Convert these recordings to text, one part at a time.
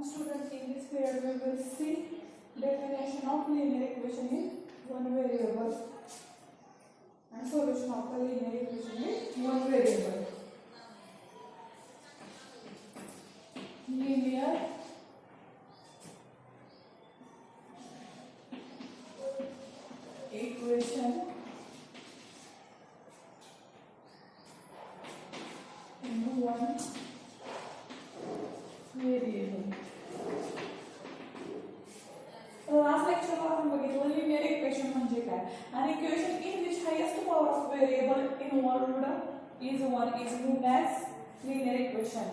Student, in this period we will see definition of linear equation in one variable and solution of a linear equation in one variable. Linear equation in one variable. Last lecture ला आपण बघितलं linear equation म्हणजे काय आणि equation in which highest power of variable involved is 1 is known as linear equation.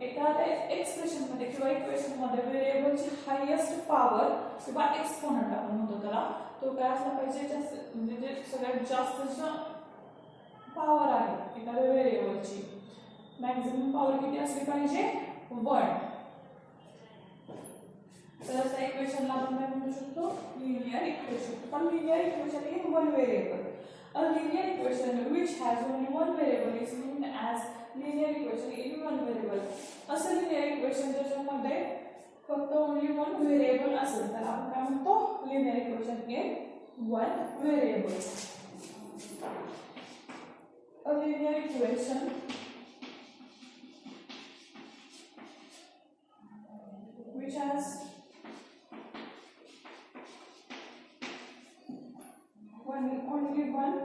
एखाद्या expression मध्ये किंवा equation मध्ये व्हेरिएबलची हायेस्ट पॉवर किंवा एक्सपोनंट आपण म्हणतो त्याला तो काय असला पाहिजे जास्त म्हणजे जे सगळ्यात जास्त पॉवर आहे एखाद्या व्हेरिएबलची मॅक्सिमम पॉवर किती असली पाहिजे 1. तर असा इक्वेशनला आपण काय म्हणू शकतो लिनियर इक्वेशन. पण linear equation in one variable. A linear equation which has only one variable is known as linear equation in one variable. असं लिनियर इक्वेशन ज्याच्यामध्ये फक्त ओनली वन व्हेरिएबल असेल तर आपण काय म्हणतो linear equation in one variable. A linear equation which has only one variable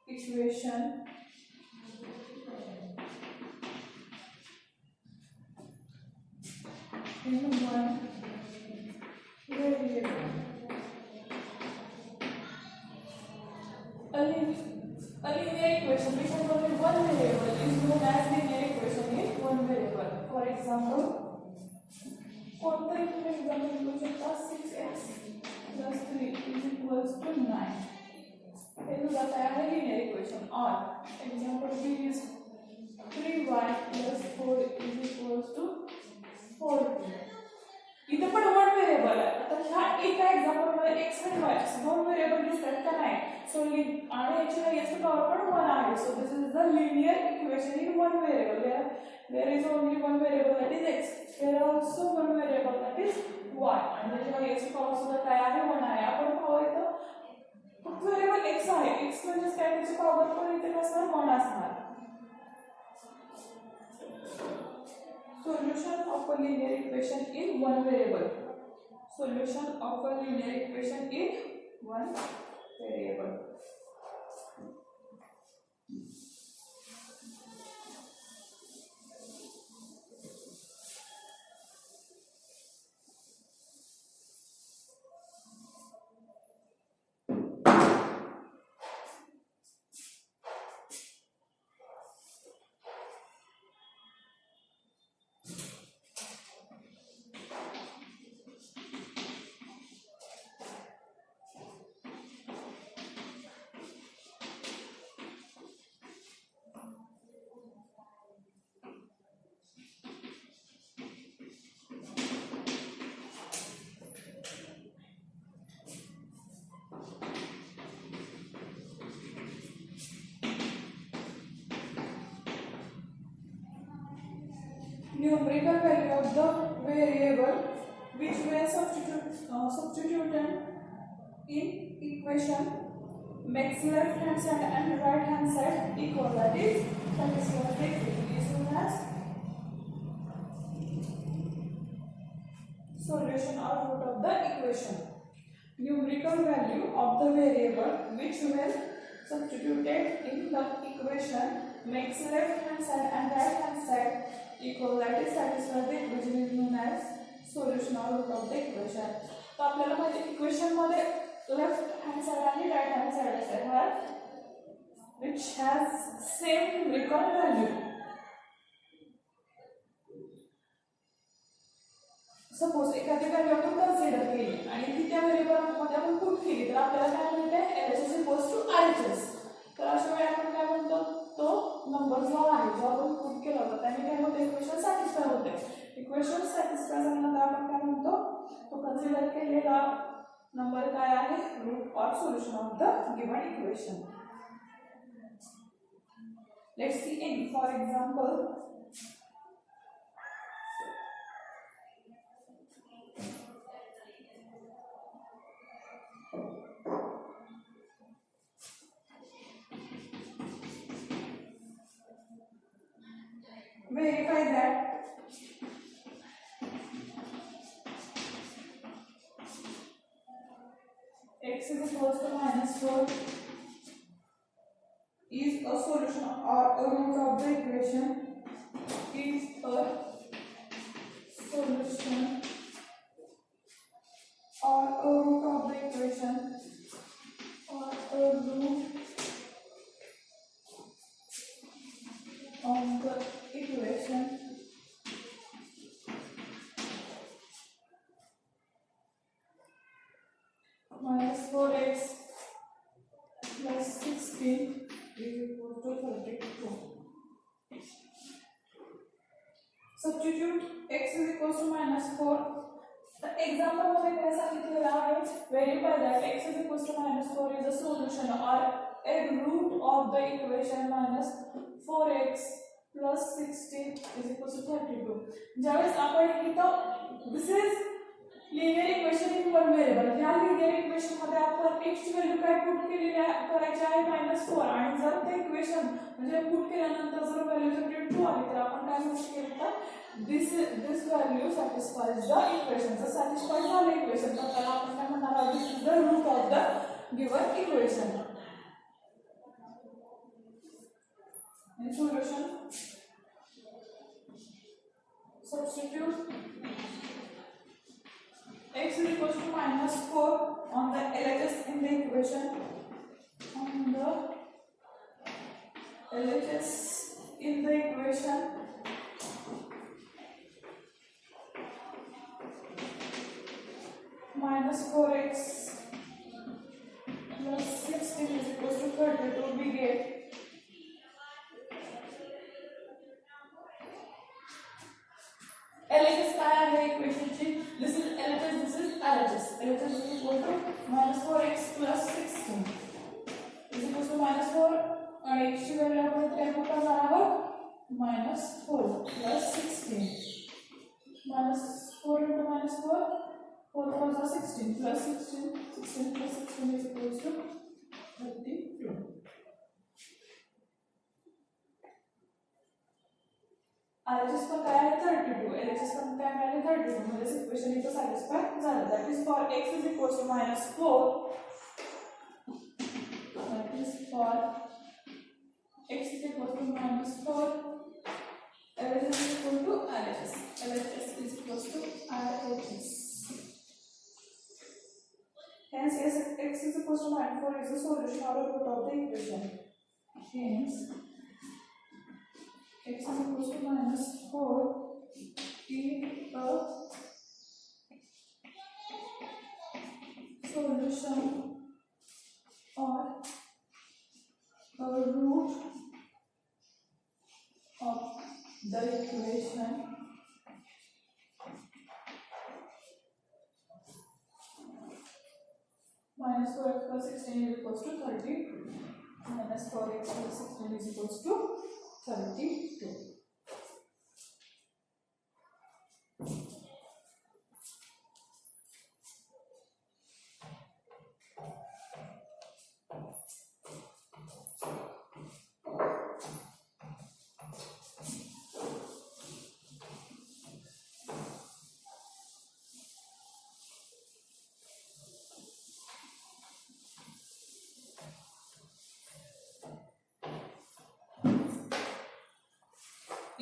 is known as linear equation in one variable. A linear equation which has only one variable is known as linear equation in one variable. For example, कोणतं example घेऊ शकता 6x plus 3 is equals to 9. हे तुझा काय आहे linear equation. और example B is 3y plus 4 is equals to 4. इथे पण one variable आहे. आता ह्या एका एक्झाम्पल मध्ये x आणि y असे दोन व्हेरिएबल दिसतात का नाही. सो आणि याची हायेस्ट पॉवर पण 1 आहे. So this is the linear equation in one variable. There is only one variable that is x. There also one variable that is y. आणि त्याची हायेस्ट पॉवर सुद्धा काय आहे 1 आहे. आपण पाहू इथं फक्त व्हेरिएबल x आहे. x म्हणजे काय त्याची पॉवर पण इथे कसं 1 असणार. Solution of a linear equation in one variable. Solution of a linear equation in one variable. Numerical value of the variable which when substituted in equation makes left hand side and right hand side equal. That is satisfactory is known as solution or root of the equation. Numerical value of the variable which when substituted in the equation makes left hand side and right hand side equal. That is satisfactory equation is known as solution or root of the equation. तो आपल्याला माहिती equation मध्ये left hand side आणि right hand side असतात which has same numerical value. Suppose एखादी value आपण consider केली आणि ती त्या व्हेरिएबल मध्ये आपण पुट केली तर आपल्याला काय मिळते LHS इक्वल्स टू RHS. तर अशा वेळी आपण काय म्हणतो, तो नंबर जो आहे जो आपण पुट केला होता त्याने काय होते, इक्वेशन सॅटिस्फाय होते. इक्वेशन सॅटिस्फाय झाल्यानंतर आपण काय म्हणतो, तो कन्सिडर केलेला नंबर काय आहे, root or solution of the given equation. Let's see in for example verify that x is equals to -4 is a solution or a root of the equation, is a solution or a root of the equation, or a root of the equation -4x plus 16 is equal to 32. Substitute x is equals to -4. The example मध्ये काय सांगितलेलं आहे, verify that x is equals to -4 is a solution or a root of the equation -4x plus 16 is equals to 32. ज्यावेळेस आपण इथं this is linear equation in one variable, ह्या linear equation मध्ये आपण x ची व्हॅल्यू काय put करायची आहे -4, आणि जर ते इक्वेशन म्हणजे पुट केल्यानंतर जर व्हॅल्यू जर 2 आली तर आपण काय म्हणू शकतो, this value satisfies the equation. जर सॅटिस्फाय झालं इक्वेशन तर त्याला आपण काय म्हणणार आहोत, this is the root of the given equation. In solution, substitute x is equals to -4 on the LHS in the equation, on the LHS in the equation -4x plus 16 is equals to 32. We get LHS काय आहे इक्वेशनची, this is LHS, this is LHS. LHS is equal to -4x plus 16 is equal to -4 आणि x ची value आपण काय करणार आहोत, -4 plus 16 -4 into -4 4 4 are 16 plus 16 plus 16 is equal to 32. LHS पण काय आहे 32, LHS पण काय आहे 32, म्हणजे इक्वेशन इथं सॅटिस्फाय झालं. That is for x is equals to -4, that is for x is equals to -4, LHS is equal to LHS, LHS is equals to RHS. Hence x is equals to -4 is the solution or a root of the equation. Hence x is equals to -4 is a solution or a root of the equation -4x plus 16 is equals to 32. -4x plus 16 is equals to 32.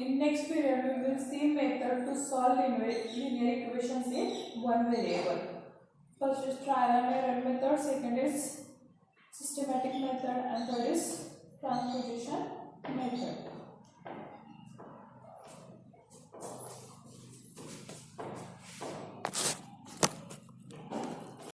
In next period, we will see method to solve linear equations in one variable. First is trial and error method, second is systematic method, and third is transposition method.